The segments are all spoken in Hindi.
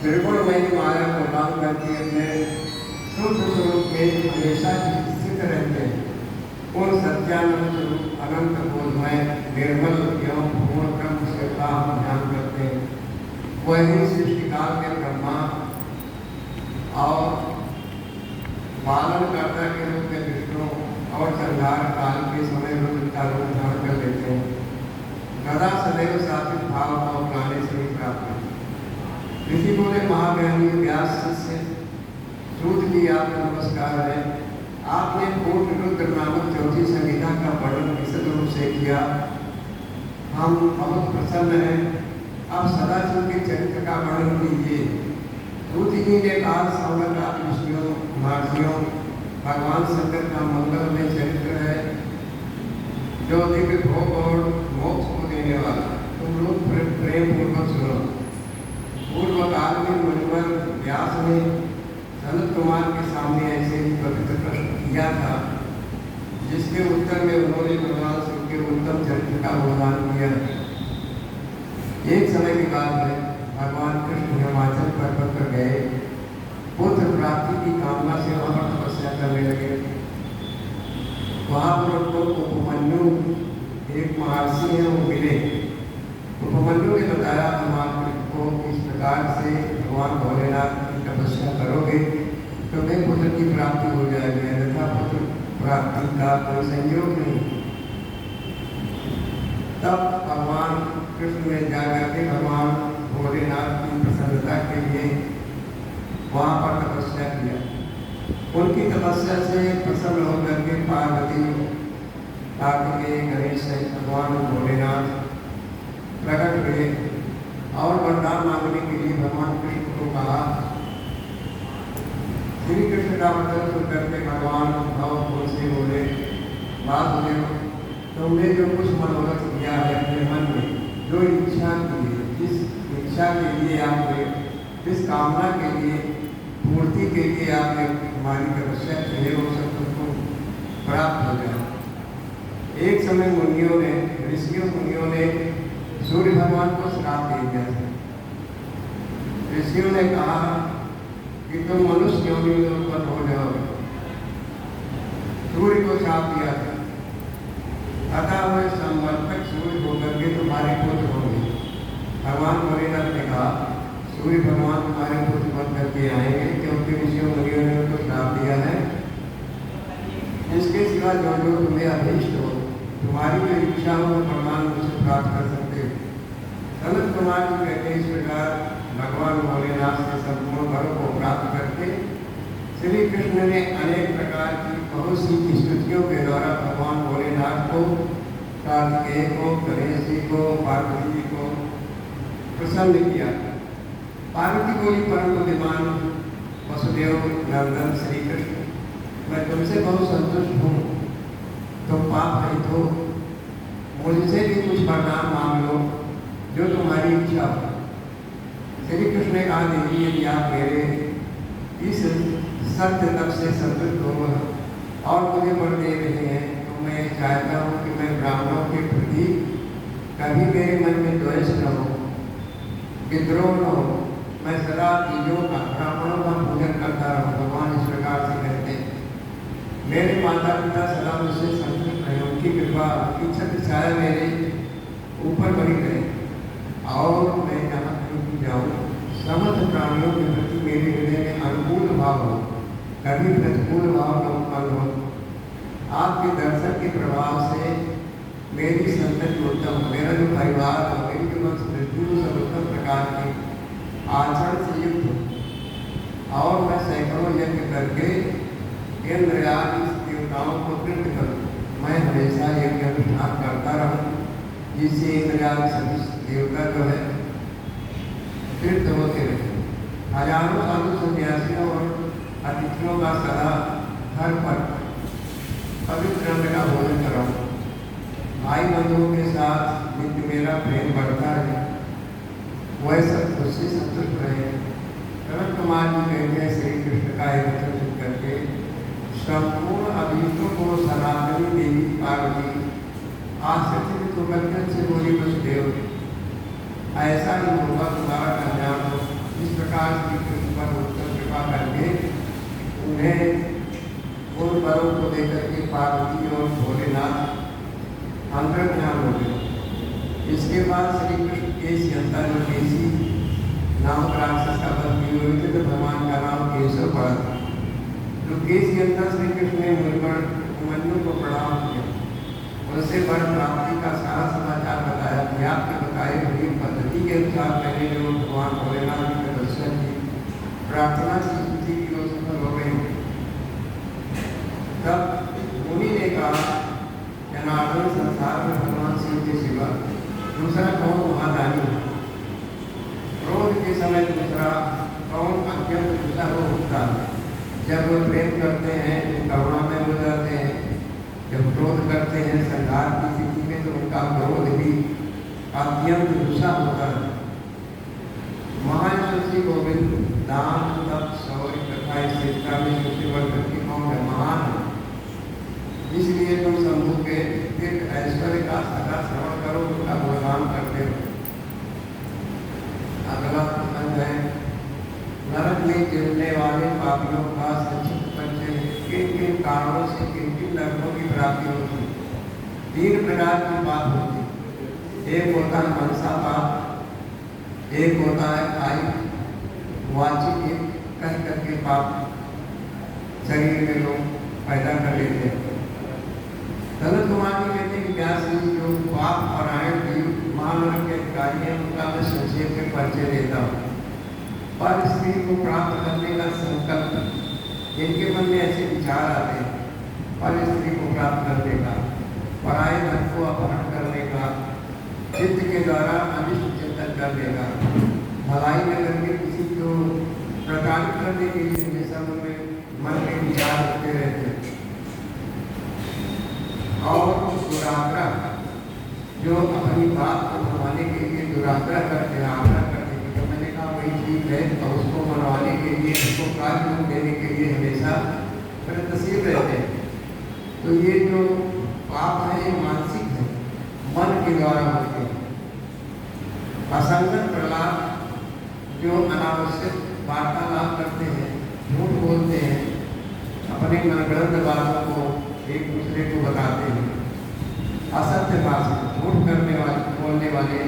त्रिगुणमयी माया को काम करके अपने शुद्ध स्वरूप में हमेशा स्थित रहते हैं। उन सत्यानंद स्वरूप अनंत बोधमय निर्मल एवं पूर्ण ब्रह्म से का हम ध्यान करते हैं। वही सृष्टि काल के ब्रह्मा और पालनकर्ता के रूप में विष्णु और संहार काल के समय रुद्र का रूप धारण कर लेते हैं। सदा सदैव सात्विक भाव को अपनाने से ही प्राप्त है। ऋषि बोले, महाज्ञानी व्यास शिष्य सूत जी आपको नमस्कार है। आपने पूर्ण रुद्र नामक चौथी संहिता का वर्णन विशद रूप से किया। हम बहुत प्रसन्न हैं। अब सदाशिव के चरित्र का वर्णन कीजिए। सूत जी ने कहा, सौनक ऋषियों महर्षियों, भगवान शंकर का मंगलमय चरित्र है जो दिव्य भोग और मोक्ष को देने वाला। तुम लोग प्रेम पूर्वक सुनो। पूर्व काल में मुनिवर व्यास ने सनत कुमार के सामने ऐसे ही पवित्र प्रश्न किया था, जिसके उत्तर में उन्होंने भगवान शिव के उत्तम चरित्र का वर्णन किया। एक समय की बात है, भगवान कृष्ण हिमाचल पर्वत पर गए। पुत्र प्राप्ति की कामना से वहां पर तपस्या करने लगे। वहां पर उनको उपमन्यु एक महर्षि है वो मिले। उपमन्यु ने बताया, हमारे को इस प्रकार से भगवान भोलेनाथ की तपस्या करोगे तो मैं पुत्र की प्राप्ति हो जाएगी, अन्यथा पुत्र प्राप्ति का कोई संयोग नहीं। तब भगवान कृष्ण ने जाकर के भगवान भोलेनाथ की प्रसन्नता के लिए वहाँ पर तपस्या किया। उनकी तपस्या से प्रसन्न होकर के पार्वती, कार्तिकेय, गणेश सहित भगवान भोलेनाथ प्रकट हुए और वरदान मांगने के लिए भगवान कृष्ण को कहा। श्री कृष्ण का वचन सुनकर के भगवान भाव से बोले, वासुदेव, तुमने जो कुछ मनोरथ किया है अपने मन में, जो इच्छा की है, जिस इच्छा के लिए आपने, जिस कामना के लिए, पूर्ति के लिए आपने हमारी तपस्या की है, वो सब तुमको प्राप्त हो जाए। एक समय मुनियों ने, ऋषियों मुनियों ने सूर्य भगवान को श्राप दे दिया था। ऋषियों ने कहा कि तुम मनुष्य योनि में उत्पन्न हो जाओगे। सूर्य को श्राप दिया था। अतः वह समर्पक सूर्य होकर के तुम्हारे पुत्र होंगे। भगवान भोलेनाथ ने कहा, सूर्य भगवान तुम्हारे पुत्र बन करके आएंगे, क्योंकि ऋषियों मुनियों ने उनको श्राप दिया है। इसके सिवा जो जो तुम्हें अभीष्ट हो, तुम्हारी जो इच्छा हो, प्रमाण मुझसे प्राप्त कर सकते हो। सनत कुमार जी कहते हैं, इस प्रकार भगवान भोलेनाथ से संपूर्ण वरों को प्राप्त करके श्री कृष्ण ने अनेक प्रकार की बहुत सी स्तुतियों के द्वारा भगवान भोलेनाथ को, कार्तिकेय को, गणेश जी को, पार्वती जी को प्रसन्न किया। पार्वती बोली, परम बुद्धिमान वसुदेव नंदन श्री कृष्ण, मैं तुमसे बहुत संतुष्ट हूँ। तुम पाप रहित हो, मुझसे भी कुछ वरदान मांग लो जो तुम्हारी इच्छा हो। श्री कृष्ण ने कहा, देवी, यदि आप मेरे इस सत्य तप से संतुष्ट हो और मुझे वर दे रहे हैं, तो मैं चाहता हूँ कि मैं ब्राह्मणों के प्रति कभी मेरे मन में द्वेष न हो, विद्रोह न हो। मैं सदा चीजों का, ब्राह्मणों का पूजन करता रहूँ। भगवान इस प्रकार से कहते हैं, मेरे माता पिता सदा मुझसे संतुष्ट रहे, उनकी कृपा, उनकी छत्र छाया मेरे ऊपर बनी रहे, और मैं जहाँ कहीं जाऊँ समस्त प्राणियों के प्रति मेरे हृदय में अनुकूल भाव हो, कभी प्रतिकूल भाव न उत्पन्न हो। आपके दर्शन के प्रभाव से मेरी संतति उत्तम हो, मेरा जो परिवार हो, मेरी जो वंश वृद्धि हो, सब उत्तम प्रकार के आचरण से युक्त हो, और मैं सैकड़ों यज्ञ करके इंद्रयादि देवताओं को तृप्त करूँ। मैं हमेशा यज्ञ अनुष्ठान करता रहूँ, जिससे इंद्रयादि सभी देवता जो है तृप्त होते रहे। हजारों साधु सन्यासियों और अतिथियों का सदा घर पर पवित्र अन्न का भोजन कराऊँ। भाई बंधुओं के साथ नित्य मेरा प्रेम बढ़ता रहे, वह सब उससे संतुष्ट रहे। सनत कुमार जी कहते हैं, श्री कृष्ण का एक वचन सुन करके संपूर्ण अभिष्टों को सनातनी देवी पार्वती आश्चर्यचकित होकर के से बोली, वसुदेव, ऐसा ही होगा तुम्हारा कल्याण हो। इस प्रकार पार्वती और भोलेनाथ अंतर्ध्यान हो गए। इसके बाद श्री कृष्ण केसयंता जो केसी नामक राक्षस का वध किए हुए थे, तो भगवान का नाम केशव पड़ा था। तो केसयंता श्री कृष्ण ने अभिमन्यु को प्रणाम किया, उनसे वर प्राप्ति का सारा समाचार बताया कि आपके बताए हुई पद्धति के अनुसार मैंने जो भगवान भोलेनाथ जी के दर्शन की प्रार्थना की थी वो सफल हो गई। तब मुनि ने कहा, जनार्दन संसार में भगवान शिव के सिवा दूसरा कौन महादानी है? क्रोध के समय दूसरा कौन अत्यंत गुस्सा हो उठता है? जब वो प्रेम करते हैं तो करुणा में हो जाते हैं, जब क्रोध करते हैं संघार की स्थिति में तो उनका क्रोध भी अत्यंत गुस्सा होता है। महान श्री गोविंद दान तप शौर्य तथा स्थिरता में सबसे बड़ व्यक्ति कौन है? महान है। इसलिए तुम शंभु के तीर्थ ऐश्वर्य का सदा श्रवण करो, उनका गुणगान करते हो। अगला प्रसंग है नरक में गिरने वाले पापियों का संक्षिप्त परिचय। किन किन कारणों से किन किन नरकों की प्राप्ति होती है? 3 प्रकार की पाप होती है। एक होता है मनसा पाप, एक होता है कायिक वाचिक, एक कह करके पाप शरीर में लोग पैदा कर लेते हैं। सनत कुमार जी कहते हैं कि व्यास जी जो पाप परायण महानरक के अधिकारी हैं उनका मैं संक्षेप में परिचय देता हूँ। पर स्त्री को प्राप्त करने का संकल्प, जिनके मन में ऐसे विचार आते हैं, पर स्त्री को प्राप्त करने का, पराये धन को अपहरण करने का, चित्त के द्वारा अनिष्ट चिंतन करने का, भलाई में करके किसी को प्रताड़ित करने के लिए हमेशा मन में विचार होते रहते हैं। और दुराग्रह, जो अपनी बात को मनवाने के लिए दुराग्रह करते हैं, आग्रह करते हैं। जब मैंने कहा वही ठीक है तो उसको मनवाने के लिए, उसको कार्य देने के लिए हमेशा प्रयत्नशील रहते हैं। तो ये जो पाप है ये मानसिक है, मन के द्वारा होते हैं। असंगत प्रहलाद जो अनावश्यक वार्तालाप करते हैं, झूठ बोलते हैं, अपने मनगढ़ंत बातों को एक दूसरे को बताते हैं, असत्य भाषण, झूठ करने वाले, बोलने वाले,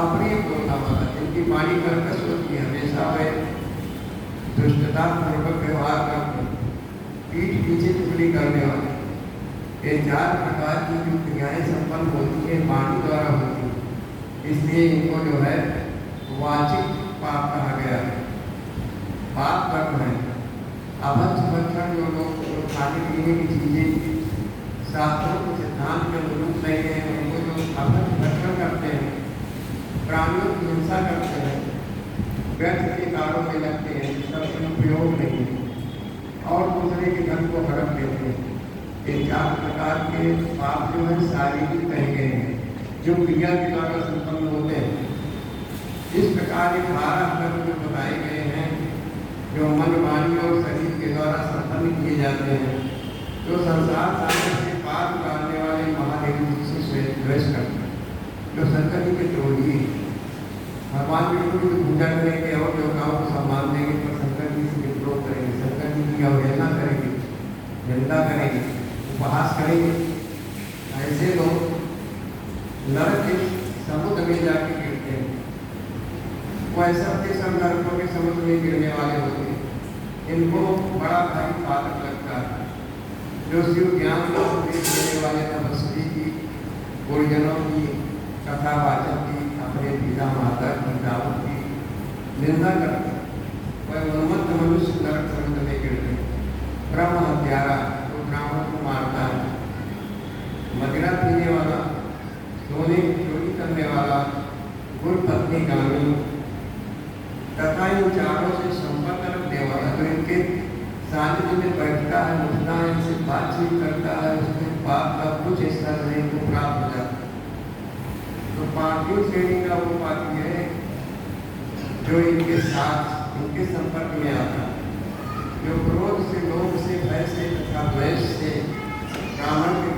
अपनी बोलना वाला, जिनकी वाणी कर्कश होती है, हमेशा वे दुष्टता पूर्वक व्यवहार करते, पीठ पीछे चुगली करने वाले। ये 4 प्रकार की जो क्रियाएं संपन्न होती है वाणी द्वारा होती है, इसलिए इनको जो है वाचिक पाप कहा गया है। पाप कर्म है। अभक्ष भक्षण, जो लोग खाने पीने की चीजें शास्त्रों के सिद्धांत के अनुरूप नहीं है, उनको जो अभक्ष भक्षण करते हैं, प्राणियों की हिंसा करते हैं, व्यर्थ के कारों में लगते हैं, जिसका उपयोग नहीं है, और दूसरे के धन को हड़प लेते हैं। ये 4 प्रकार के पाप जो है शारीरिक कहे गए हैं, जो क्रिया के द्वारा संपन्न होते हैं। इस प्रकार 12 कर्म जो बताए गए हैं, जो मन, वाणी और शरीर के द्वारा संपन्न किए जाते हैं, जो संसार सागर से पार उतारने वाले महादेव जी से द्वेष करते हैं, जो शंकर जी के द्रोही, भगवान विष्णु की पूजा करेंगे और देवताओं को सम्मान देंगे, तो शंकर जी से विद्रोह करेंगे, शंकर जी की अवहेलना करेंगे, निंदा करेंगे, उपहास करेंगे। ऐसे लोग नरक के समुद्र में जाके गिरते हैं। वैसा के सब नरकों के समुद्र में गिरने वाले होते हैं। इनको बड़ा भारी पातक लगता है। जो शिव ज्ञान को उपदेश देने वाले तपस्वी की, गुरुजनों की, कथा वाचक की, अपने पिता माता की, दावों की निंदा करते हैं, वह उन्मत्त मनुष्य नरक समुद्र में गिरते हैं। ब्रह्म हत्यारा, जो ब्राह्मण को मारता है, मदिरा पीने वाला, सोने की चोरी करने वाला, गुरु पत्नी गामी तथा इन 4 से संपर्क रखने वाला, जो इनके सानिध्य में बैठता है, उठता है, इनसे बातचीत करता है, उसके पाप का कुछ हिस्सा नहीं को प्राप्त हो जाता है। तो 5वीं श्रेणी का वो पापी है जो इनके साथ, इनके संपर्क में आता है, जो क्रोध से, लोभ से, भय से तथा द्वेष से ब्राह्मण के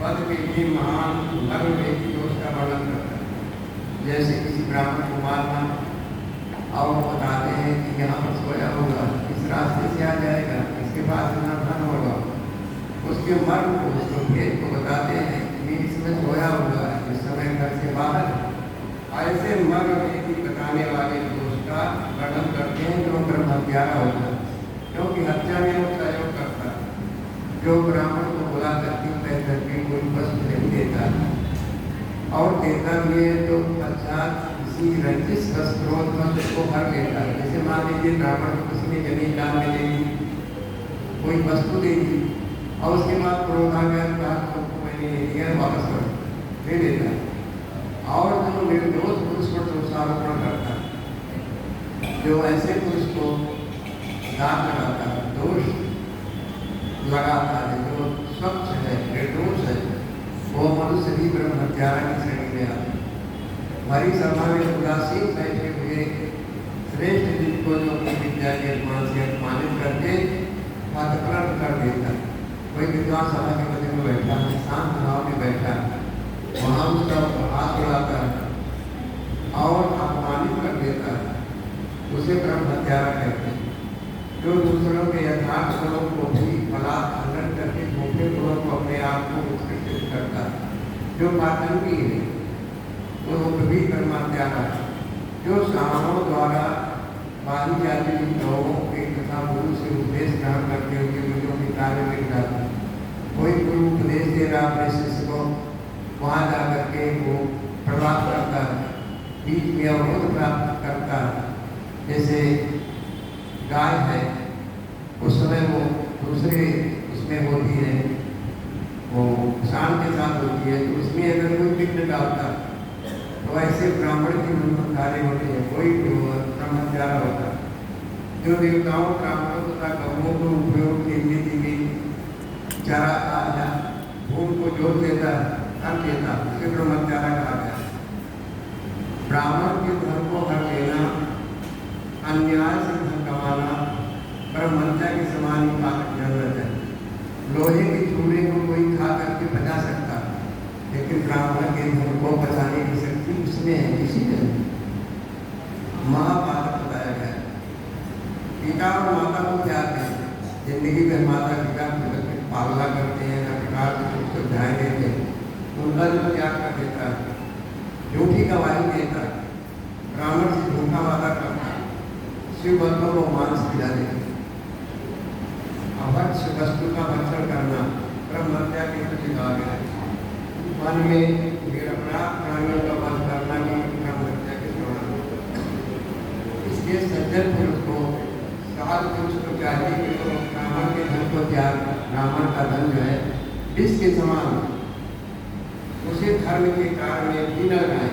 पद के लिए महान मर्म व्यक्ति दोष का वर्णन करता है। जैसे किसी ब्राह्मण को मारना, और बताते हैं कि यहाँ पर सोया होगा, इस रास्ते से आ जाएगा, इसके पास इतना धन होगा, उस उसके मर्म को, उसको भेद को बताते हैं कि इसमें सोया हुआ है, इस समय घर से बाहर। ऐसे मर्म भेद बताने वाले दोष का वर्णन करते हैं जो ब्रह्म हत्यारा होता है, क्योंकि हत्या में वो सहयोग करता है। जो ब्राह्मण को बुला करके कह करके कोई वस्तु नहीं देता और देता भी है तो पश्चात किसी रंजिश वस्त्रोत्मक को भर लेता है। जैसे मान लीजिए ब्राह्मण को किसी ने जमीन दान में दे दी, कोई वस्तु दे दी और उसके बाद क्रोध आ गया, कहा तुमको मैंने ये दिया, वापस करो, दे देता है। और जो निर्दोष पुरुष पर दोषारोपण करता है, जो ऐसे पुरुष को दाग लगाता है, दोष लगाता है, जो स्वच्छ है, निर्दोष है, वो मनुष्य भी ब्रह्म हत्यारा की श्रेणी में आता है। हमारी सभा में उदासीन बैठे हुए श्रेष्ठ जिनको जो अपनी विद्या के अपमान से अपमानित करके वातावरण कर देता है। कोई विद्वान सभा के मध्य में बैठा है, शांत भाव में बैठा है, वहाँ उसका हाथ उड़ाता है और अपमानित कर देता है, उसे ब्रह्म हत्यारा कहते हैं। जो दूसरों के यथार्थ गुणों को भी बलात्कार करके झूठे गुणों को अपने आप को उत्कृष्ट करता है, जो पातंकी है वो भी ब्रह्म हत्यारा है। जो शासनों द्वारा बाली जाति लोगों के तथा गुरु से उपदेश ग्रहण करके उनके गुरुओं के कार्य में जाता है। कोई गुरु उपदेश दे रहा अपने शिष्य को, वहाँ जा करके वो प्रभाव करता है, बीच में अवरोध प्राप्त करता है। जैसे गाय है, उस समय वो दूसरे उसमें होती है, वो शान के साथ होती है, तो उसमें अगर कोई विघ्न डालता तो ऐसे ब्राह्मण की ब्रह्मचारी होते हैं, कोई ब्रह्मचारा होता है। जो देवताओं ब्राह्मणों तथा गौओं को उपयोग के लिए दी गई चारा आजा भूम को जोड़ देता कर देता, उसे ब्रह्मचारा कहा गया। ब्राह्मण के धन को हर लेना, अन्याय से धन कमाना ब्रह्महत्या के समान ही पाप जरूरत है। लोहे के चूड़े को कोई खा करके बचा सकता, लेकिन ब्राह्मण के धन को बचाने की शक्ति उसमें है, किसी में महापातक बताया गया। पिता और माता को त्याग दें, जिंदगी में माता पिता की पालना करते हैं, हर प्रकार से उसको ध्यान देते हैं, उनका जो त्याग कर देता है, झूठी गवाही देता है, ब्राह्मण से झूठा वादा करता है, शिव भक्तों को मांस खिला देते, अभक्ष वस्तु का भक्षण करना ब्रह्म हत्या के प्रति कहा गया है। मन में निरपराध प्राणियों का वध करना भी ब्रह्म हत्या के समान। इसके सज्जन पुरुष को साधु पुरुष को चाहिए कि वो ब्राह्मण के धन को त्याग, ब्राह्मण का धन जो है विष के समान, उसे धर्म के कार्य में भी न लगाए।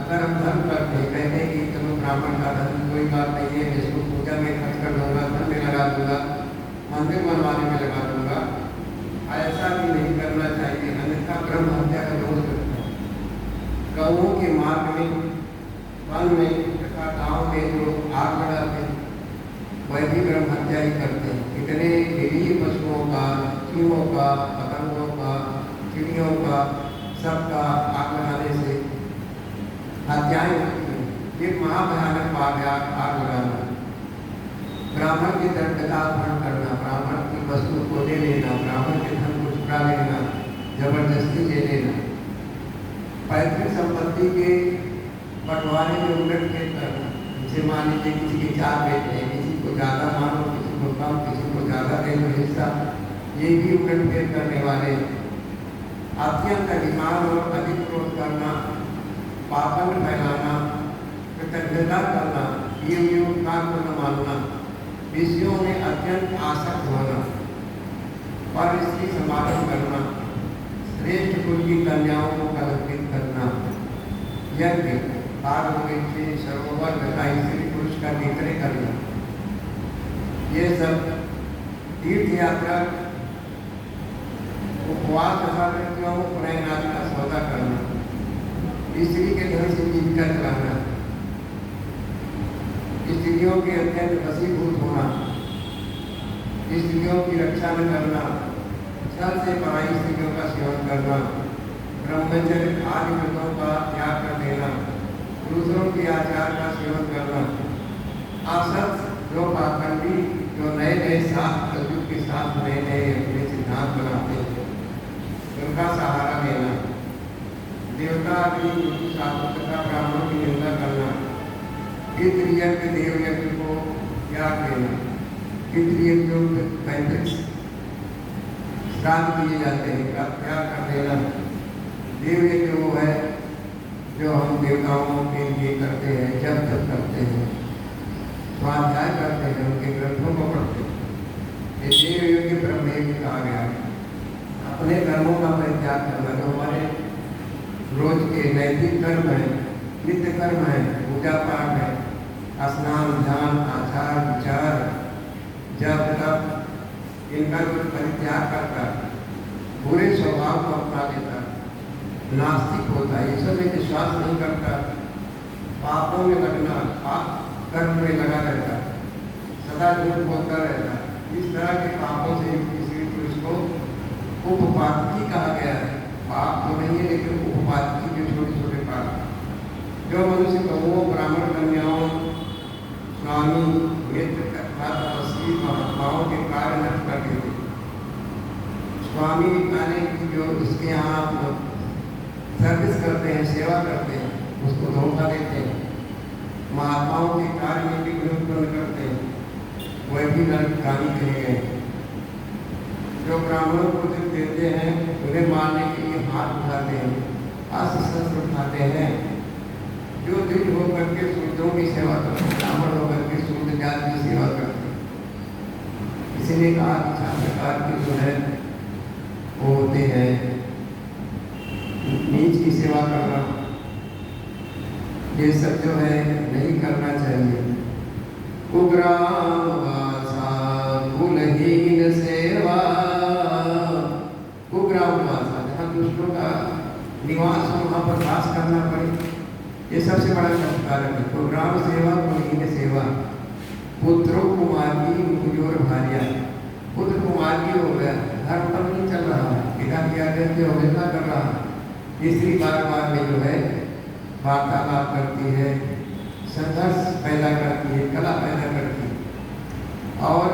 अगर हम धर्म करते हैं, कहते हैं कि चलो ब्राह्मण का धन कोई बात नहीं है, इसको पूजा में खर्च कर दूंगा, धन में लगा दूंगा, मंदिर बनवाने में लगा दूंगा, ऐसा भी नहीं करना चाहिए, अन्यथा ब्रह्म हत्या का दोष लगता है। गौओं के मार्ग में, वन में तथा गाँव में जो आग लगाते हैं वह भी ब्रह्म हत्या ही करते हैं। इतने निरीह पशुओं का, चूहों का, पतंगों का, चिड़ियों का, सबका आग लगाने से हत्याएं होती हैं। ये महाभयानक आग लगाना, ब्राह्मण के दंड का अपहरण करना, ब्राह्मण की वस्तु को ले लेना, ब्राह्मण के धन को चुरा लेना, जबरदस्ती ले लेना, पैतृक संपत्ति के बंटवारे में उलटफेर करना। जैसे मान लीजिए किसी के 4 बेटे हैं, किसी को ज़्यादा मानो, किसी को कम, किसी को ज़्यादा दे दो हिस्सा, ये भी उलटफेर करने वाले। अत्यंत अभिमान और अधिक क्रोध करना, पाखंड फैलाना, कृतज्ञता करना, ये उपकार को न मानना, विषयों में अत्यंत आसक्त होना, पर इसकी समारोह करना, श्रेष्ठ कुल की कन्याओं को कलंकित करना, यज्ञ बाग बगीचे सरोवर तथा स्त्री पुरुष का निकरे करना, ये सब तीर्थ यात्रा, उपवास तथा व्यक्तियों को प्रेरणादि का सौदा करना, स्त्री के धन से जीविका चलाना, स्त्रियों के अत्यंत वशीभूत होना, स्त्रियों की रक्षा न करना, छल से पराई स्त्रियों का सेवन करना, ब्रह्मचर्य आदि व्रतों का त्याग कर देना, दूसरों के आचार का सेवन करना, असत जो पाखंडी, जो नए नए शास्त्र के साथ नए नए अपने सिद्धांत बनाते हैं, भी उनकी शास्त्र तथा ब्राह्मणों की निंदा करना, पितृयज्ञ देवयज्ञ को त्याग देना। पितृयज्ञ 35 श्राद्ध किए जाते हैं का त्याग कर देना। देवयज्ञ वो है जो हम देवताओं के लिए करते हैं, जब तक करते हैं, स्वाध्याय करते हैं, उनके ग्रंथों को पढ़ते हैं। ये देवयज्ञ ब्रह्मयज्ञ कहा गया है। अपने कर्मों का परित्याग करना, जो हमारे रोज के नैतिक कर्म है, नित्य कर्म है, पूजा पाठ है, स्नान ध्यान आचार विचार जब तक, इनका जो परित्याग करता बुरे स्वभाव को अपना लेता, नास्तिक होता है, ईश्वर में विश्वास नहीं करता, पापों में लगना, पाप कर्म में लगा रहता, सदा झूठ बोलता रहता, इस तरह के पापों से किसी पुरुष को उपपातकी कहा गया है। पाप तो नहीं है लेकिन उपपातकी के छोटे छोटे पाप, जो मनुष्य कहुओं ब्राह्मण कन्याओं स्वामी मित्र तथा तपस्वी महात्माओं के कार्य नष्ट कर देते। स्वामी माने की जो उसके यहाँ सर्विस करते हैं, सेवा करते हैं, उसको धोखा देते हैं। महात्माओं के कार्य में विघ्न उत्पन्न करते हैं, वह भी नरकगामी कहे गए। जो ब्राह्मणों को जो देते हैं उन्हें मारने के लिए हाथ उठाते हैं, अस्त्र शस्त्र उठाते हैं। जो दृढ़ होकर के सूत्रों की सेवा करते हैं, ब्राह्मण होकर के सूत्र जाति की सेवा करते हैं। इसलिए कहा कि 4 प्रकार के जो है वो होते हैं, नीच की सेवा करना, ये सब जो है नहीं करना चाहिए। कुग्राम वासा कुलहीन सेवा, कुग्राम वासा जहाँ दुष्टों का निवास हो वहाँ पर वास करना पड़े, ये सबसे बड़ा कष्टकारक है। कुग्राम सेवा कुलहीन सेवा, पुत्रों कुमार की मुजोर भार्या, पुत्र कुमार की हो गया, धर्म पर नहीं चल रहा है, पिता की आज्ञा से अवहेलना कर रहा है, स्त्री बार बार में जो है वार्तालाप करती है, संघर्ष पैदा करती है, कला पैदा करती है, और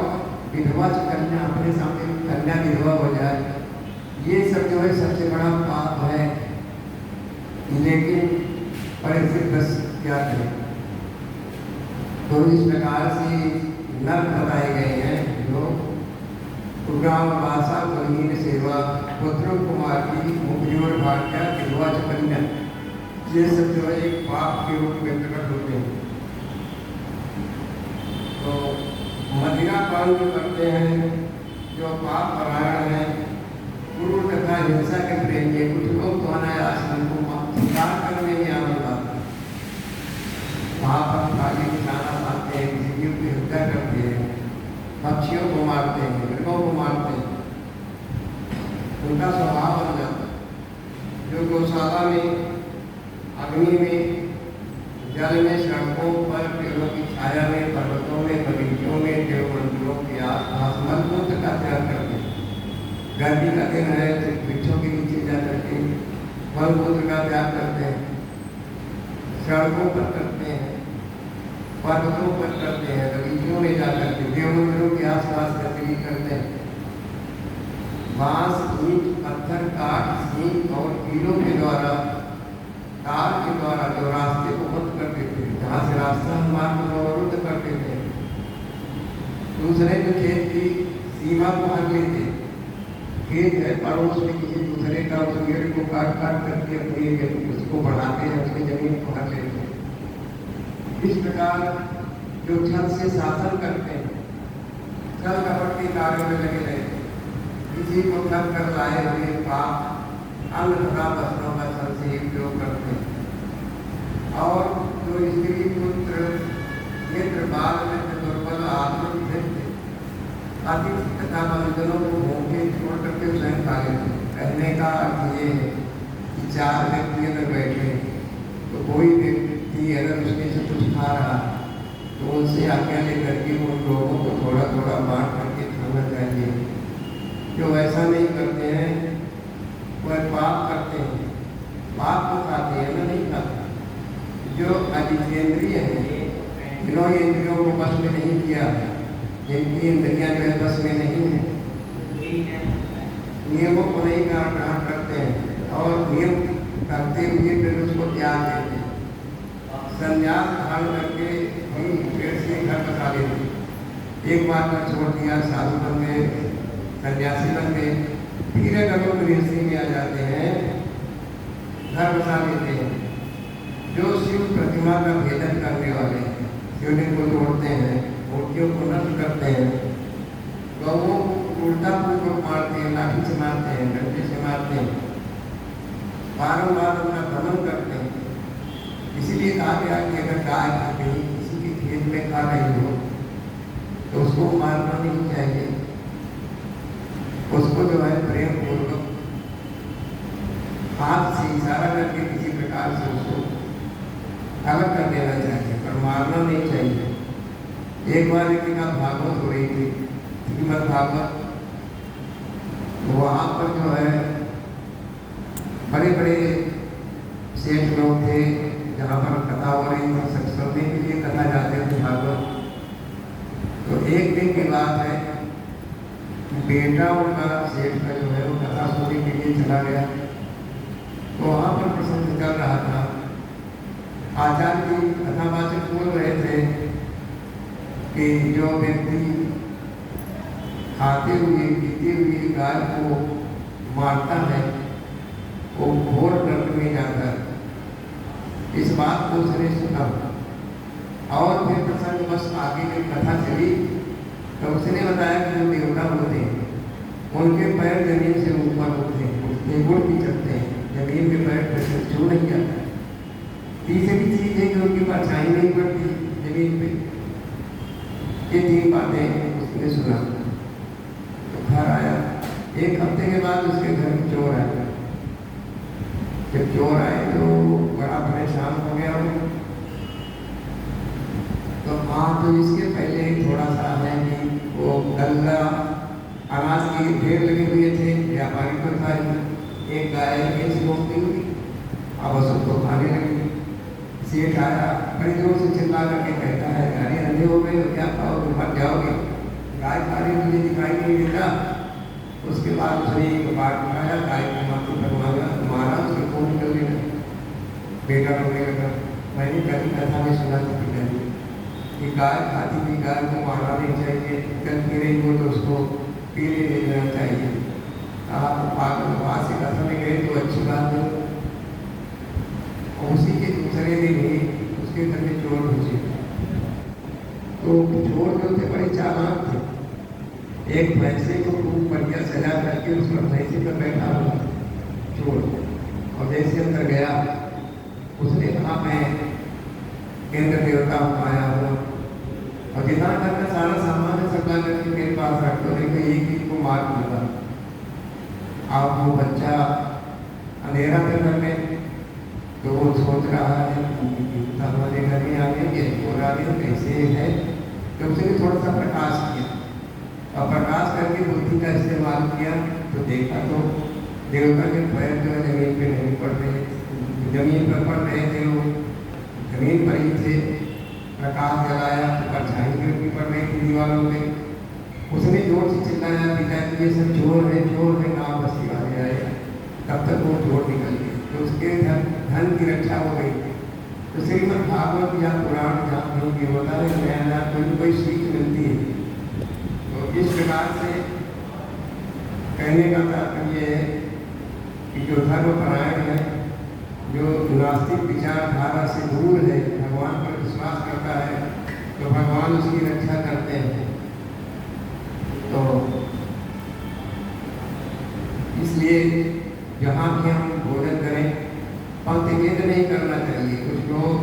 विधवा कन्या अपने सामने कन्या विधवा हो जाए, ये सब जो है सबसे बड़ा पाप है। लेकिन परिस्थिति बस क्या करें, तो इस प्रकार से नर्क बताए गए हैं जो कुग्राम वासा कुलहीन सेवा, पुत्र कुमार की मुखजोर भाग्या विधवा कन्या, ये सब जो है एक पाप के रूप में प्रकट होते हैं। तो मदिरा पान जो करते हैं, जो पाप परायण है, क्रूर तथा हिंसा के प्रेम के, कुछ लोग तो अनायास उनको शिकार करने में आनंद आता है, वहाँ पर खाली निशाना पाते हैं, किसी जीव की हत्या करते हैं, पक्षियों को मारते हैं, मृगों को मारते हैं, उनका स्वभाव बन जाता है। जो गौशाला में, अग्नि में, जल में, सड़कों पर, पेड़ों की छाया में, पर्वतों में, बगीचों में, देव मंदिरों के आसपास मलमूत्र का त्याग करते हैं। गर्मी का दिन है तो वृक्षों के नीचे जा करके मलमूत्र का त्याग करते हैं, सड़कों पर करते हैं, पर्वतों पर करते हैं, बगीचों में जा करके देव मंदिरों के आसपास गतिविधि करते हैं। बांस, ईंट, पत्थर, काठ, सींग और कीलों के द्वारा, तार के द्वारा जो रास्ते को बंद कर देते थे, जहाँ से रास्ता मार्ग को अवरुद्ध कर देते हैं। दूसरे के खेत की सीमा को हर लेते, खेत है पड़ोस में किसी दूसरे का, उस पेड़ को काट काट करके अपनी उसको बढ़ाते हैं, उसकी जमीन को हर लेते हैं। इस प्रकार जो छल से शासन करते हैं, छल कपट के कार्यों में लगे रहते, किसी को ठग कर लाए हुए पाप अन्न तथा वस्त्रों का छल से उपयोग करते हैं। और जो स्त्री पुत्र मित्र बाल मित्र दुर्बल आत्म मित्र अतिथि तथा बंधनों को भूखे छोड़ करके स्वयं खा लेते। कहने का अर्थ ये है कि 4 व्यक्ति अगर बैठे तो कोई व्यक्ति अगर उसमें से कुछ खा रहा तो उनसे आज्ञा लेकर के उन लोगों को थोड़ा थोड़ा बांट करके खाना चाहिए। जो ऐसा नहीं करते हैं वह पाप करते हैं, पाप को खाते हैं ना, नहीं खाते। जो अजितेंद्रिय है, जिन्होंने इंद्रियों को बस में नहीं किया, जिनकी इंद्रियां जो है बस में नहीं है, नियमों को नहीं ग्रहण करते हैं और नियम करते हुए फिर उसको त्याग देते, संन्यास धारण करके हम पेड़ से घर बसा लेते। एक बार का छोड़ दिया, साधु बन गए, सन्यासी बन गए, फिर अगर वो गृहस्थी में आ जाते हैं, घर बसा लेते हैं। जो शिव प्रतिमा का भेदन करने वाले हैं, शिवलिंग को तोड़ते हैं, मूर्तियों को नष्ट करते हैं, गौओं को उल्टा को मारते हैं, लाठी से मारते हैं, डंडे से मारते हैं, बारंबार अपना दमन करते हैं। इसीलिए कहा गया कि अगर गाय कहीं किसी के खेत में खा रही हो तो उसको मारना नहीं चाहिए, उसको जो है प्रेम पूर्वक हाथ से इशारा करके किसी प्रकार से उसको अलग कर देना चाहिए, पर मारना नहीं चाहिए। एक बार एक भागवत हो रही थी, श्रीमद् भागवत, वहाँ पर जो है बड़े बड़े सेठ लोग थे, जहाँ पर कथा हो रही थी, सुनने के लिए कथा जाते थे भागवत। तो एक दिन की बात है, बेटा उनका सेठ का जो है वो कथा सुनने के लिए चला गया। तो वहाँ पर प्रसंग चल रहा था, आचार्य जी कथावाचक बोल रहे थे कि जो व्यक्ति खाते हुए पीते हुए गाय को मारता है वो घोर नरक में जाता है। इस बात को उसने सुना और फिर प्रसंग बस आगे की कथा चली तो उसने बताया कि जो देवता होते हैं उनके पैर जमीन से ऊपर होते हैं, गुड़ भी चलते हैं, जमीन में पैर छू नहीं जाता। तीसरी चीज है कि उनकी परछाई नहीं पड़ती जमीन पे। ये तीन बातें उसने सुना। तो घर आया, एक हफ्ते के बाद उसके घर में चोर आया। जब चोर आए तो बड़ा परेशान हो गया वो। तो तो इसके पहले थोड़ा सा है कि वो गल्ला अनाज के ढेर लगे हुए थे, व्यापारी पर था, एक गाय बेच घूमती हुई, अब उसको खाने लगी। सेठ आया, बड़ी जोर से चिल्ला करके कहता है, अरे अंधे हो गए तो क्या खाओगे, मर जाओगे, गाय खाने मुझे दिखाई नहीं देता। उसके बाद उसने एक बार उठाया, गाय को माथे पर मारा, उसके खून निकलने लगा, बेटा रोने लगा। मैंने कभी कथा में सुना था पिताजी कि गाय खाती हुई गाय को मारना नहीं चाहिए, कल पी रही हो तो उसको पीने नहीं देना चाहिए। आप पागल वहाँ से कथा में गए तो अच्छी बात है। उसी के दूसरे दिन ही उसके घर में चोर घुसे। तो चोर जो थे बड़े चालाक थे, एक भैंसे को खूब बढ़िया सजा करके उस पर भैंसे पर बैठा हुआ चोर, और जैसे अंदर गया उसने कहा मैं केंद्र देवता आया हुआ और जितना घर का सारा सामान है सब ला करके मेरे पास रख दो, नहीं तो एक ही को मार दूंगा। आप वो बच्चा अंधेरा पे घर में, तो वो सोच रहा है हमारे घर में आ गए, चोर आ गए, कैसे है। तो उसने थोड़ा सा प्रकाश किया और प्रकाश करके बुद्धि का इस्तेमाल किया तो देखा तो देवता के पैर जो है जमीन पे नहीं पड़ रहे, जमीन पर पड़ रहे थे, वो जमीन पर ही थे। प्रकाश जलाया तो परछाई भी पड़ रही थी दीवारों पे। उसने जोर से चिल्लाया, पिताजी ये सब चोर है, चोर है, गाँव बस्ती वाले आए। तब तक वो चोर निकल गए, तो उसके धन की रक्षा हो गई। तो श्रीमद् भागवत या पुराण जहाँ कहीं भी होता है नया कोई सीख मिलती है। तो इस प्रकार से कहने का तात्पर्य है कि जो धर्मपरायण है, जो नास्तिक विचारधारा से दूर है, भगवान पर विश्वास करता है, तो भगवान उसकी रक्षा करते हैं। तो इसलिए जहाँ भी हम भोजन करें पंक्तिभेद नहीं करना चाहिए। कुछ लोग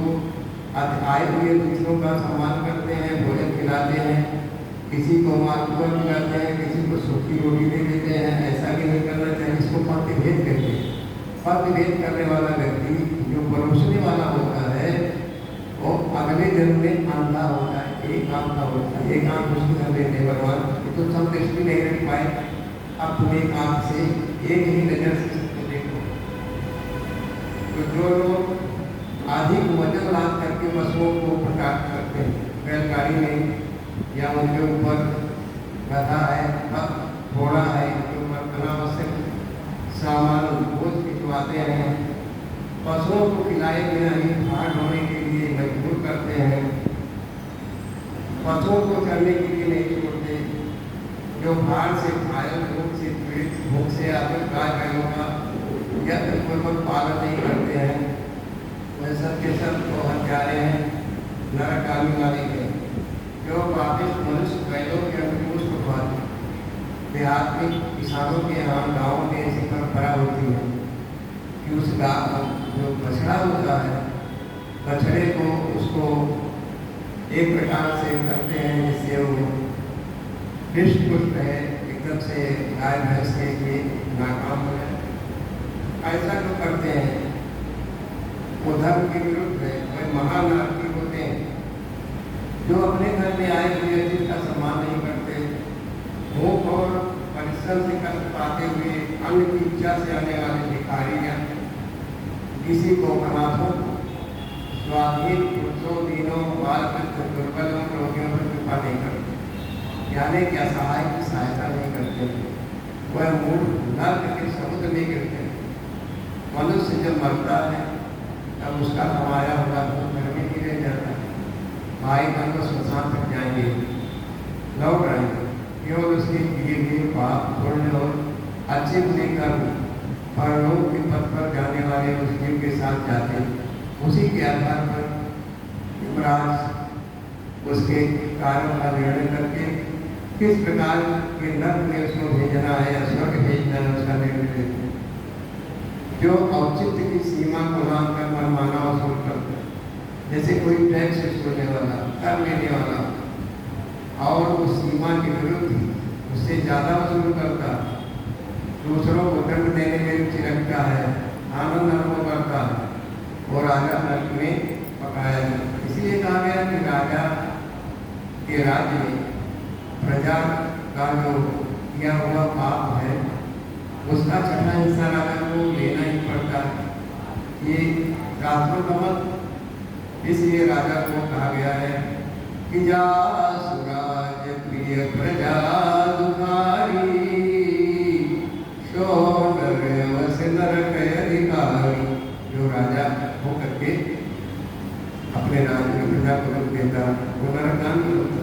आए हुए दूसरों का सम्मान करते हैं, भोजन खिलाते हैं, किसी को मालपुआ खिलाते हैं, किसी को सूखी रोटी दे देते हैं, ऐसा भी नहीं करना चाहिए। इसको पंक्तिभेद कहते हैं। पंक्तिभेद करने वाला व्यक्ति जो परोसने वाला होता है वो अगले जन्म में अंधा होता है, एक आंख का होता है, एक आंख उसको कर देते हैं भगवान, तो सब दृष्टि नहीं रख पाए, अब तुम एक आंख से एक ही नजर से सबको देखो। तो जो लोग अधिक वजन लाद करके पशुओं को प्रकाश करते हैं, बैलगाड़ी में या उनके ऊपर गधा है, घोड़ा है, उनके ऊपर अनावश्यक सामान बोझ भिजवाते हैं, पशुओं को खिलाए बिना ही भार ढोने के लिए मजबूर करते हैं, पशुओं को चढ़ने के लिए नहीं छोड़ते, जो भार से घायल, भूख से पीड़ित, भूख से आतंक गाय बैलों का या कोई पालन नहीं करते हैं, वह सब के सब तो हत्यारे हैं, नरकामी वाले हैं, जो पापिष्ठ मनुष्य बैलों के अनुकूल खुदवाते। देहात्मिक किसानों के यहाँ गाँव में ऐसी परंपरा होती है कि उस गाँव जो बछड़ा होता है, बछड़े को उसको एक प्रकार से करते हैं जिससे वो हृष्ट पुष्ट है, एकदम से गाय भैंस के लिए नाकाम हो जाए। ऐसा जो करते हैं वो धर्म के विरुद्ध है। वह महान आरती होते हैं जो अपने घर में आए हुए अतिथि का सम्मान नहीं करते, भूख और परिश्रम से कष्ट पाते हुए अन्न की इच्छा से आने वाले भिखारी या किसी को अनाथों, स्वाधीन पुरुषों, दीनों, बाल बच्चों, दुर्बलों, रोगियों पर कृपा नहीं करते, यानी कि असहाय की सहायता नहीं करते। वह मूल नर्क के समुद्र में गिरते हैं। मनुष्य जब मरता है तब उसका कमाया हुआ धन घर में ही रह जाता है। भाई बहन को श्मशान तक जाएंगे, लौट आएंगे, केवल उसके किए गए पाप, पुण्य और अच्छे बुरे कर्म परलोक के पथ पर जाने वाले उस जीव के साथ जाते। उसी के आधार पर यमराज उसके कार्यों का निर्णय करके किस प्रकार के नर्क में उसको भेजना है या स्वर्ग भेजना है उसका निर्णय लेते हैं। जो औचित्य की सीमा को लांघ कर मनमाना वसूल करता है, जैसे कोई टैक्स वसूलने वाला, कर लेने वाला और उस सीमा के विरुद्ध उससे ज़्यादा वसूल करता, दूसरों को दंड देने में रुचि रखता है, आनंद अनुभव करता है, वो राजा नर्क में पकाया जाता। इसलिए कहा गया कि राजा के राज्य में प्रजा का जो किया हुआ पाप है उसका छठा हिस्सा राजा को लेना ही पड़ता है। ये राष्ट्रगमन इसलिए राजा को कहा गया है कि जा सुराज प्रिय प्रजा दुखारी, शोडर वस नरक अधिकारी। जो राजा हो करके अपने राज्य में प्रजा को दुख देता वो नरकामी होता।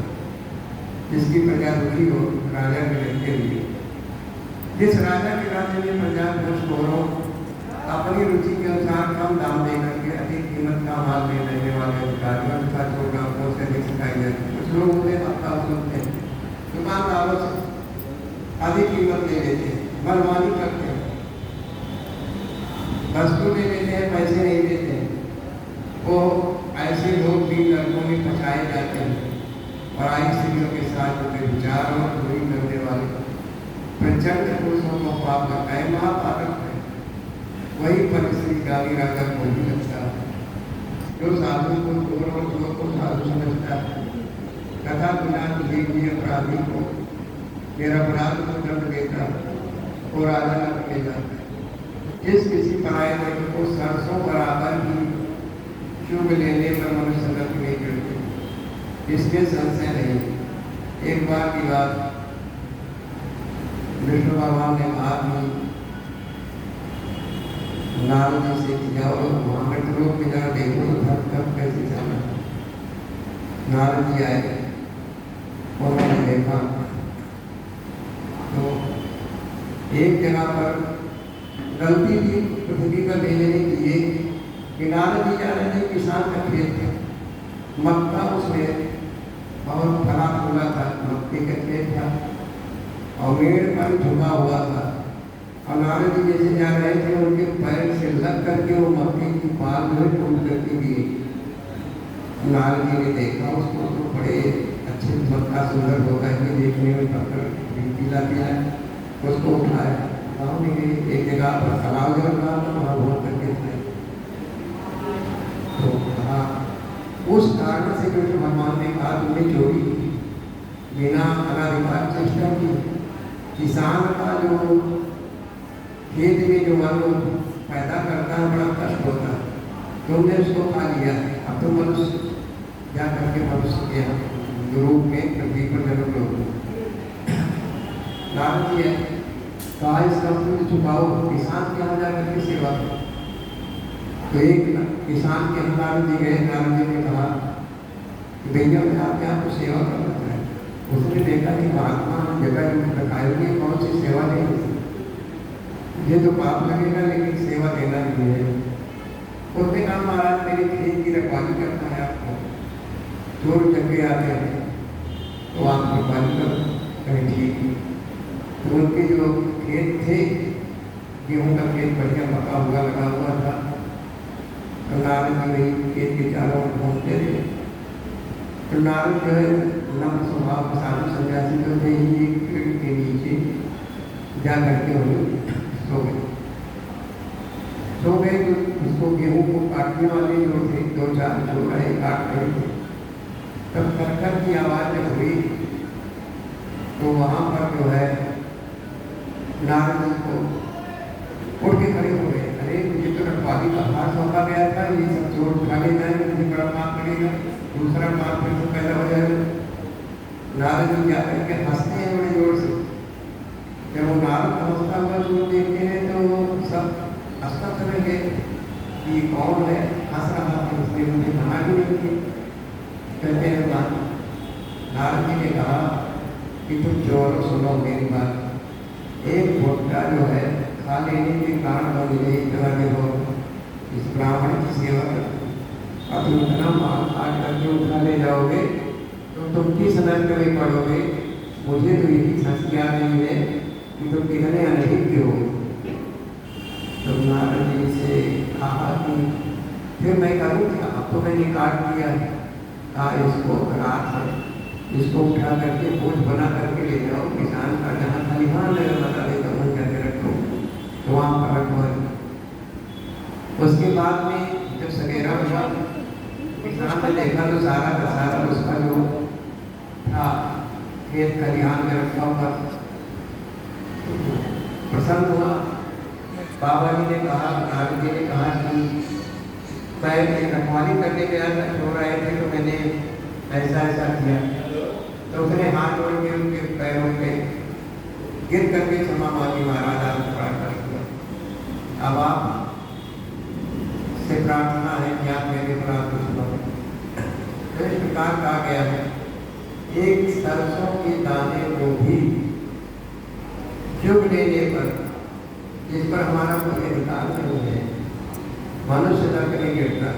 जिसकी प्रजा दुखी हो राजा के रहते हुए, जिस राजा के राज्य में प्रजा घूसखोरों अपनी रुचि के अनुसार कम दाम दे करके अधिक कीमत का माल ले लेने वाले अधिकारियों तथा चोरों से अधिक सिखाई जाती है। कुछ लोग उन्हें हफ्ता सुनते हैं, दुकानदारों से अधिक कीमत ले लेते हैं, मनमानी करते हैं, वस्तु ले लेते हैं, पैसे नहीं देते हैं। वो ऐसे लोग भी नरकों में फंसाए जाते हैं। और आई स्त्रियों के साथ उनके विचार और दूरी करने वाले प्रचंड पुरुषों को पाप लगता है, महापातक है। वही परिस्थिति गाली राजा को ही लगता है। जो साधु को चोर और चोर को साधु समझता है, कथा बिना किए हुए अपराधी को मेरा अपराध को दंड देता और राजा न ले जाता है। जिस किसी पराये व्यक्ति को सरसों बराबर भी चुग लेने पर मनुष्य नरक नहीं गिरते, इसमें संशय नहीं। एक बार की बात, विष्णु भगवान ने कहा कि नारद जी से कि जाओ वहाँ मृत लोक में जाकर देखो तो धर्म कब कैसे चला। नारद जी आए, उन्होंने देखा तो एक जगह पर गलती थी पृथ्वी पर भेजने की ये कि नारद जी जा रहे थे, किसान का खेत था, मक्का उसमें बहुत फला फूला था, मक्के का खेत था और पेड़ पर झुका हुआ था। और नारद जी जैसे जा रहे थे उनके पैर से लग करके वो मक्के की पाल में टूट करके गिरी। नारद जी ने देखा उसको तो बड़े अच्छे मक्का सुंदर होता है देखने में, पत्थर पीला पीला, उसको उठाया गाँव में गए। एक जगह पर तालाब जल रहा था, वहाँ भोर करके थे तो कहा उस कारण से कृष्ण भगवान ने कहा तुमने चोरी की, बिना अनाधिकार चेष्टा की। किसान का जो खेत में जो अन्न पैदा करता है बड़ा कष्ट होता है, तुमने उसको खा लिया। अब तो मनुष्य जा करके मनुष्य के रूप में पृथ्वी पर जन्म लो। नारद जी कहा इसका पुण्य चुकाओ, किसान के यहाँ जाकर के सेवा करो। तो एक किसान के यहाँ नारद जी गए। नारद जी ने कहा कि भैया मैं आपके यहाँ को सेवा करना चाहता हूँ। उसने देखा कि महात्मा जगह रखाएंगे, कौन सी सेवा नहीं, ये तो पाप लगेगा लेकिन सेवा देना नहीं है। उसने कहा महाराज मेरी खेत की रखवाली करना है आपको, चोर चक्के आते हैं तो आप रखवाली करो। कहीं ठीक। तो उनके जो खेत थे, गेहूँ का खेत बढ़िया पका हुआ लगा हुआ था। तो नारद जी वही खेत के चारों ओर घूमते थे। तो नारद जो है नम्र स्वभाव साधु सन्यासी जो थे, ही एक पेड़ के नीचे जा करके उन्हें सो गए। तो उसको गेहूँ को काटने वाले जो थे, दो चार जो रहे काट रहे थे, तब करकर की आवाज़ जब हुई तो वहाँ पर जो है नारद जी को उठ के खड़े हो गए। अरे मुझे तो रखवाली का भार सौंपा गया था, ये सब चोर उठा ले जाएंगे, मुझे बड़ा पाप पड़ेगा, दूसरा पाप फिर से पैदा हो जाएगा। नारद जी क्या करके हंसते हैं बड़े जोर से। जब वो नारद हंसता हुआ जो देखते हैं तो सब हंसता करेंगे कि कौन है हंस रहा है, उसने मुझे मना भी नहीं की। कहते हैं नारद जी ने कहा कि तुम चोर सुनो मेरी बात, एक भोटका जो है खा लेने के कारण मुझे इतना के लोग इस ब्राह्मण की सेवा करते, अब तुम इतना माल काट करके उठा ले जाओगे तो तुम किस नर्क में पड़ोगे। मुझे तो यही हंसी आ रही है कि तुम कितने अनभिज्ञ हो। तो नारद जी से कहा कि फिर मैं करूँ क्या, अब तो मैंने काट दिया है। इसको रात है, इसको उठा करके बोझ बना करके ले जाओ, किसान का जहाँ खलिहान है बता देता हूँ करके रखो, तो वहाँ पर रखो। उसके बाद में जब सवेरा हुआ, किसान ने देखा तो सारा का सारा उसका जो था खेत खलिहान में रखा हुआ, प्रसन्न हुआ। बाबा जी ने कहा, नारद जी ने कहा कि मैं रखवाली करने गया था, सो रहे थे तो मैंने ऐसा ऐसा किया। तो उसने हाथ जोड़ के उनके पैरों पे गिर करके क्षमा मांगी, महाराज आप प्रार्थना किया, अब आप से प्रार्थना है कि आप मेरे प्राण को सुनो। तो इस प्रकार कहा गया है, एक सरसों के दाने को भी चुग लेने पर, जिस पर हमारा कोई अधिकार नहीं है, मनुष्य नरक नहीं गिरता,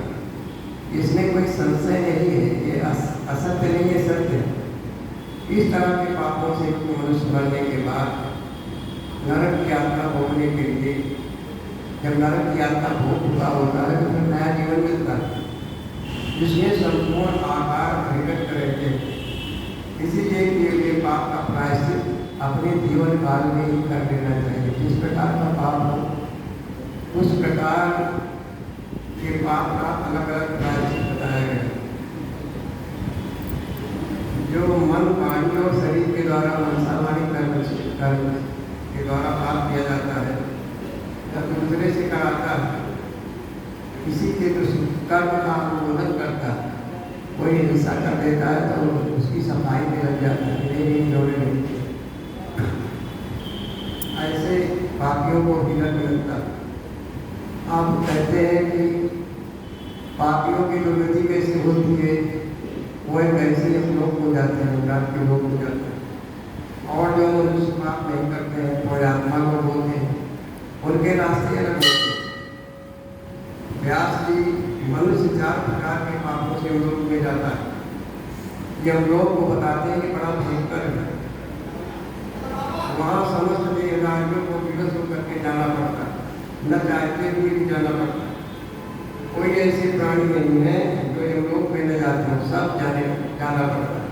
इसमें कोई संशय नहीं है, ये असत्य नहीं है, सत्य है। इस तरह के पापों से मनुष्य मरने के बाद नरक की यात्रा भोगने के लिए, जब नरक की यात्रा भोग चुका होता है तो फिर नया जीवन मिलता है, जिसमें संपूर्ण आकार प्रकट रहते हैं। इसीलिए ये पाप का प्रायश्चित अपने जीवन काल में ही कर लेना चाहिए। जिस प्रकार का पाप हो उस प्रकार के पाप का अलग अलग प्रायश्चित बताया गया। जो मन, वाणी और शरीर के द्वारा मनसामानी कर्म के द्वारा पाप किया जाता है, या दूसरे से कराता है, किसी के कर्म का अनुमोदन करता है, कोई हिंसा कर देता है तो उसकी सफाई में लग जाता है, नहीं जोड़े नहीं, ऐसे पापियों को हिलक मिलता। आप कहते हैं कि पापियों की दुर्गति कैसे होती है, वो कैसे हम लोग हो जाते हैं, रात के लोग हो जाते हैं। और जो मनुष्य पाप नहीं करते हैं, थोड़े आत्मा लोग होते हैं, उनके रास्ते अलग होते हैं। व्यास जी मनुष्य 4 प्रकार के पापों से लोग में जाता है, ये हम लोग को बताते हैं कि बड़ा भयंकर है। वहाँ समस्त देहधारियों को विवश होकर के जाना पड़ता है, न चाहते हुए भी जाना पड़ता है। कोई ऐसे प्राणी नहीं है जो हम लोग में न जाते हैं, सब जाना पड़ता है।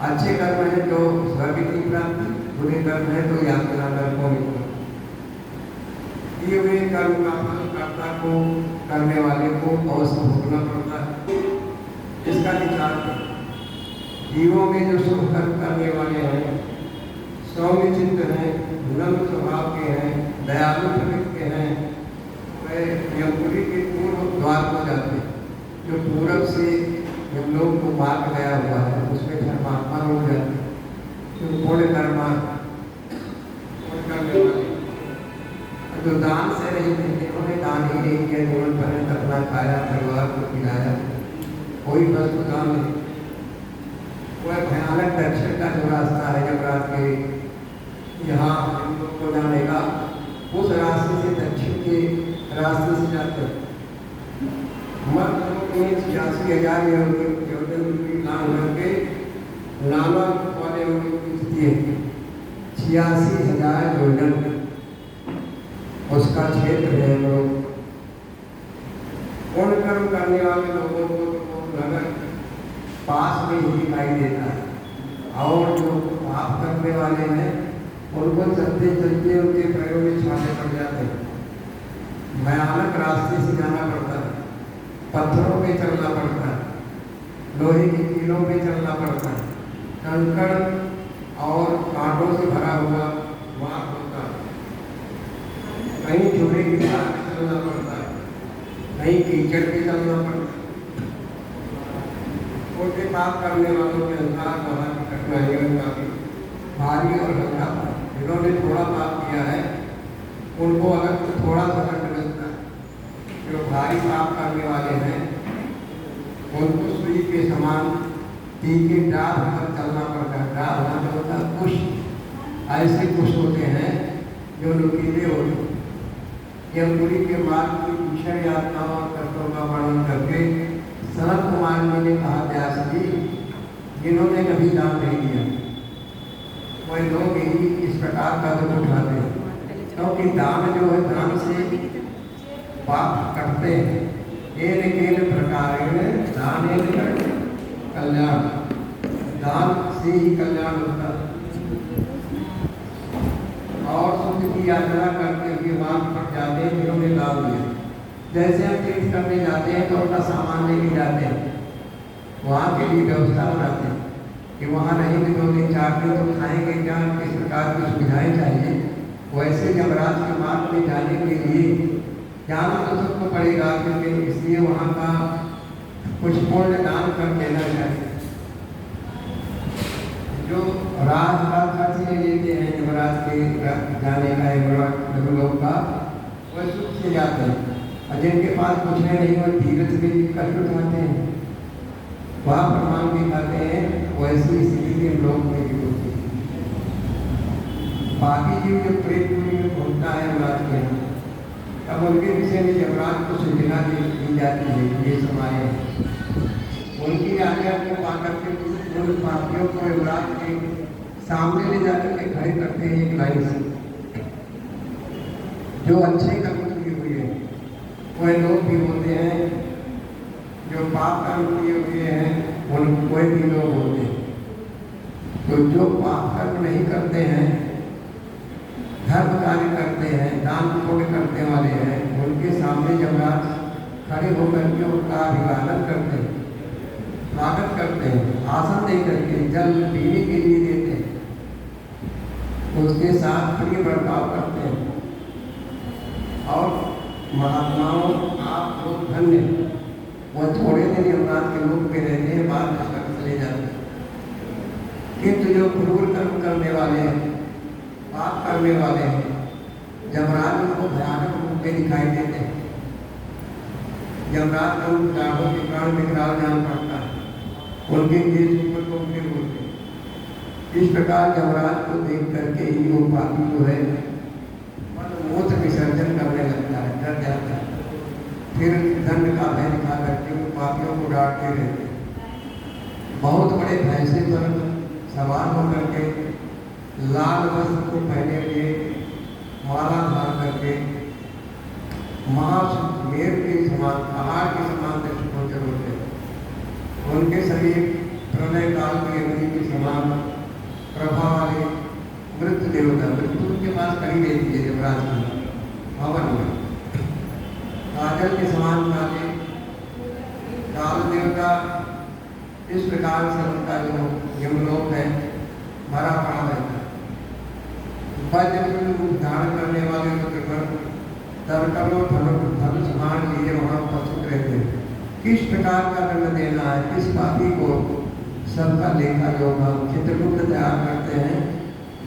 अच्छे कर्म है तो स्वर्ग की प्राप्ति, बुरे कर्म है तो यात्रा नरकों में। किए हुए कर्म का फल कर्ता को, करने वाले को अवश्य भोगना पड़ता है। इसका विचार जीवों में जो शुभ कर्म करने वाले हैं, सौम्य चित्त हैं, नम्र स्वभाव के हैं, दयालु प्रवृत्ति के हैं, वे यमपुरी के पूर्व द्वार को जाते हैं। जो पूरब से हम लोग को मार्ग गया हुआ है उसमें धर्मात्मा लोग जाते हैं, जो पुण्य कर्मा करने वाले, जो दान से नहीं थे, उन्होंने दान ही नहीं किया, जीवन पर्यंत अपना वह भयानक दक्षिण का जो रास्ता है यमराज के यहाँ हम लोग को जाने का, उस रास्ते से दक्षिण के रास्ते से जाते हैं। मर्द लोग में 86,000 योजन की लान करके नाना वाले पूछती है 86,000 योजन उसका क्षेत्र है। लोग पुण्य कर्म करने वाले लोगों को तो नगर पास में ही दिखाई देता है, और जो पाप करने वाले हैं उनको चलते चलते उनके पैरों में छाले पड़ जाते हैं। भयानक रास्ते से जाना पड़ता है, पत्थरों पे चलना पड़ता है, लोहे की कीलों पे चलना पड़ता है, कंकड़ और कांटों से भरा हुआ मार्ग होता है, कहीं चूहे की धार पे चलना पड़ता है, कहीं कीचड़ पे चलना पड़ता है। छोटे पाप करने वालों के अनुसार वहाँ की कठिनाइयों काफी भारी और हल्का था। जिन्होंने थोड़ा पाप किया है उनको अलग से थोड़ा सा दंड मिलता है। जो भारी पाप करने वाले हैं उनको सुई के समान तीखे डाल पर चलना पड़ता है। डाल मतलब होता है कुश, ऐसे कुश होते हैं जो नुकीले होते हैं। यमपुरी के मार्ग की भीषण यात्राओं और कष्टों का वर्णन करके सनत कुमार जी ने कहा, व्यास जी जिन्होंने कभी दान नहीं दिया वह लोग ही इस प्रकार का दुख उठाते हैं, क्योंकि दान जो है दान से पाप करते हैं। एक प्रकार दान कल्याण, दान से ही कल्याण होता है। और सुख की यात्रा करते हुए मार्ग पर जाते हैं जिन्होंने दान दिया। जैसे हम तीर्थ करने जाते हैं तो अपना सामान लेके जाते हैं, वहाँ के लिए व्यवस्था बनाते हैं कि वहाँ रहेंगे 2 दिन 4 दिन तो खाएंगे क्या, किस प्रकार की सुविधाएं चाहिए। वैसे यमराज के मार्ग में जाने के लिए जाना तो सबको पड़ेगा, क्योंकि इसलिए वहाँ का कुछ पुण्य दान कर देना चाहिए। जो राज का खर्च ले लेते हैं यमराज के जाने का यमलोक का, वह सुख से जाते हैं, और जिनके पास कुछ नहीं वो तीर्थ के लिए कष्ट उठाते हैं, वहाँ प्रमाण भी खाते हैं। वैसी स्थिति के लोग में भी होती है। बाकी जीव जो प्रेतपुरी में पहुँचता है यमराज के यहाँ, तब उनके विषय में यमराज को सूचना दी जाती है। ये समाये उनकी आज्ञा को पाकर के उन पापियों को यमराज के सामने ले जाकर के खड़े करते हैं एक लाइन से। जो अच्छे कर्म किए हुए हैं वह लोग भी होते हैं, जो पाप कर्म किए हुए हैं उन कोई भी लोग होते हैं। तो जो पाप कर्म नहीं करते हैं, धर्म कार्य करते हैं, दान पुण्य करने वाले हैं, उनके सामने यमराज खड़े होकर के उनका अभिवादन करते हैं, स्वागत करते हैं, आसन दे करके जल पीने के लिए देते हैं, उसके साथ प्रिय बर्ताव करते हैं। और महात्माओं आप लोग धन्य, वह थोड़े दिन यमराज के लोक में रहते हैं, बाद में स्वर्ग चले जाते हैं। किंतु जो क्रूर कर्म करने वाले हैं, पाप करने वाले हैं, यमराज उनको भयानक रूप में दिखाई देते हैं। यमराज का उन प्राणों के प्राण विकराल जान पड़ता है, उनके केस ऊपर को उनके बोलते हैं। इस प्रकार यमराज को देख करके ही वो पापी जो है मूत्र विसर्जन करने लगता है, डर जाता है। फिर दंड का भय दिखा करके उन पापियों को डांटते रहते हैं। बहुत बड़े भैंसे पर सवार होकर के लाल वस्त्र को पहने हुए, माला धार करके महामेर के समान, पहाड़ के समान दृष्टिगोचर होते हैं। उनके शरीर प्रलय काल के अग्नि के समान प्रभा वाले मृत्यु देवता, मृत्यु के पास कहीं रहती है यमराज की भवन में। काजल के समान काले काल देवता, इस प्रकार से उनका जो यमलोक है भरा पड़ा रहता है। वज्र रूप धारण करने वाले तरकलों धनुष बाण लिए वहाँ उपस्थित रहते हैं। किस प्रकार का दंड देना है, किस पापी को, सबका लेखा जोखा चित्रगुप्त तैयार करते हैं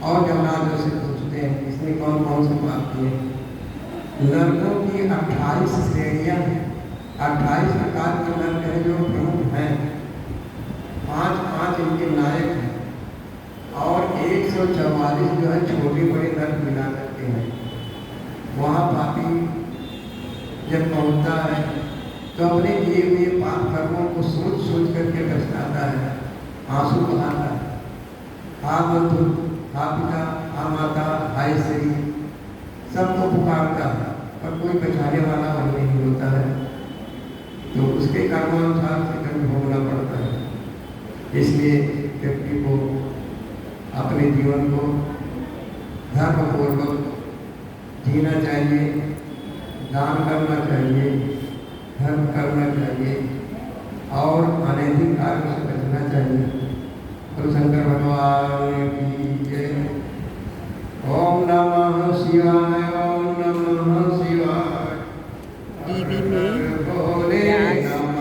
और यमराज से पूछते हैं इसने कौन कौन से पाप किए। नरकों की 28 श्रेणियां हैं, 28 प्रकार के नरक हैं जो प्रमुख हैं। 5 इनके नायक हैं और 144 जो है छोटे बड़े नर्क मिला करके हैं। वहाँ पापी जब पहुँचता है तो अपने किए हुए पाप कर्मों को सोच सोच करके पछताता है, आंसू बहाता है। हा बंधु, हा पिता, हा माता, हाय श्री सबको पुकारता है पर कोई बचाने वाला वही नहीं होता है, तो उसके कर्मानुसार से दंड भोगना पड़ता है। इसलिए व्यक्ति को अपने जीवन को धर्मपूर्वक जीना चाहिए, दान करना चाहिए, धर्म करना चाहिए और अनैतिक कार्य से बचना चाहिए। तो शंकर भगवान की जय। ओम नमः शिवाय, ओम नमः शिवाय। टीवी में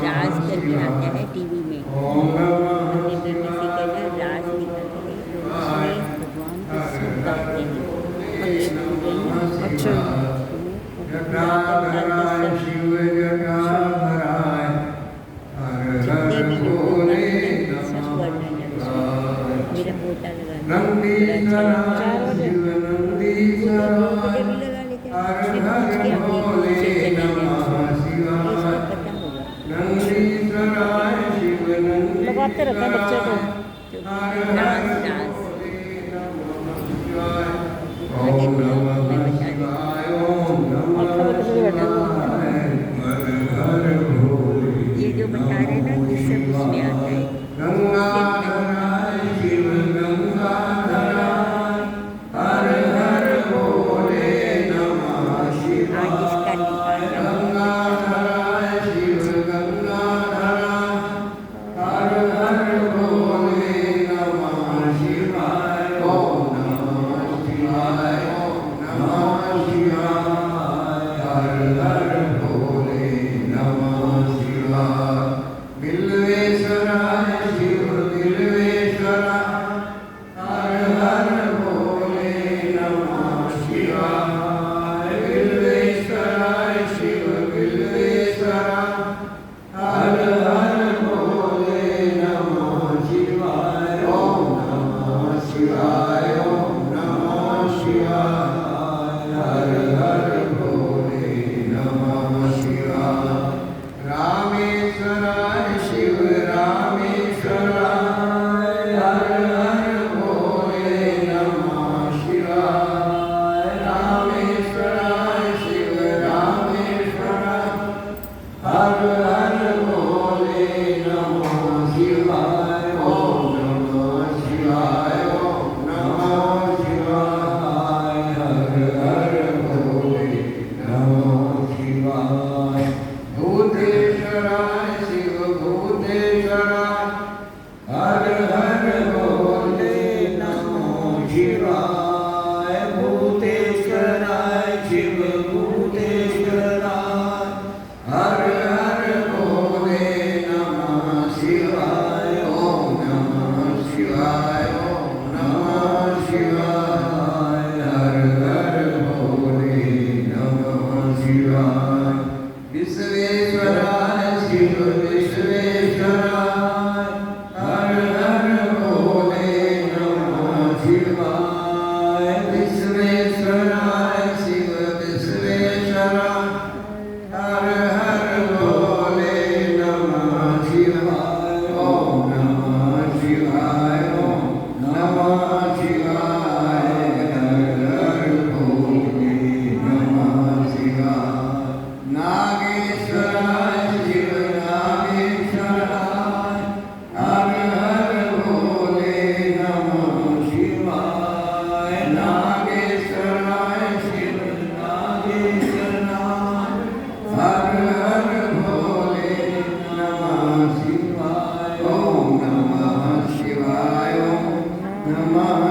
राज करके आता है, टीवी में ओम नमः टीवी में से कहना राज निकलते हैं, उसमें भगवान को शुभ गाते हैं और ये पूरे अच्छा जटाधराय शिव जटाधराय हर हर भोले मेरा पोता लगा नंदीश्वराय शिव नंदीश्वराय हर हर भोले नमः शिवाय नंदीश्वराय शिव लगाते रहता है बच्चे को हर हर भोले नमः शिवाय। ओम नमः शिवाय, ओम नमः शिवाय, हर हर भोले ये जो बता रहे ना ये सब उसमें आता है। गंगाधराय शिव गंगाधराय हर हर भोले नमः शिवाय। आज इसका निकाल गंगाधराय शिव गंगाधराय हर हर भोले नमः शिवाय। ओम नमः शिवाय, ओम नमः शिवाय, हर हर भोले नमः शिवाय। बिल्वेश्वराय शिव बिल्वेश्वराय हर हर भोले नमः शिवाय। बिल्वेश्वराय शिव बिल्वेश्वराय हर हर भोले नमः शिवाय। ओम नमः शिवाय, ओम नमः शिवाय, हर हर भोले नमः शिवाय। रामेश्वराय शिव रामेश्वराय हर हर भोले नमः शिवाय। रामेश्वराय शिव रामेश्वराय हर हर भोले नमः शिवाय। ओम नमः शिवाय, ओम नमः शिवाय, हर हर भोले नमः शिवाय। भूतेश्वराय शिव भूतेश्वराय हर हर भोले नमः शिवाय। भूतेश्वराय शिव भूतेश्वराय हर हर भोले नमः शिवाय। ओम नमः शिवाय, ओम नमः शिवाय, हर हर भोले नमः शिवाय। विश्वेश्वराय शिव विश्वेश्वराय हर हर भोले नमः शिवाय। विश्वेश्वराय शिव विश्वेश्वराय हर हर भोले नमः शिवाय। ओम नमः शिवाय, ओम नमः शिवाय, हर हर भोले नमः शिवाय। नागेश्वराय शिव नागेश्वराय हर हर भोले नमः शिवाय। नागेश्वराय शिव नागेश्वराय हर हर भोले नमः शिवाय। ओम नमः शिवाय, ओम नमः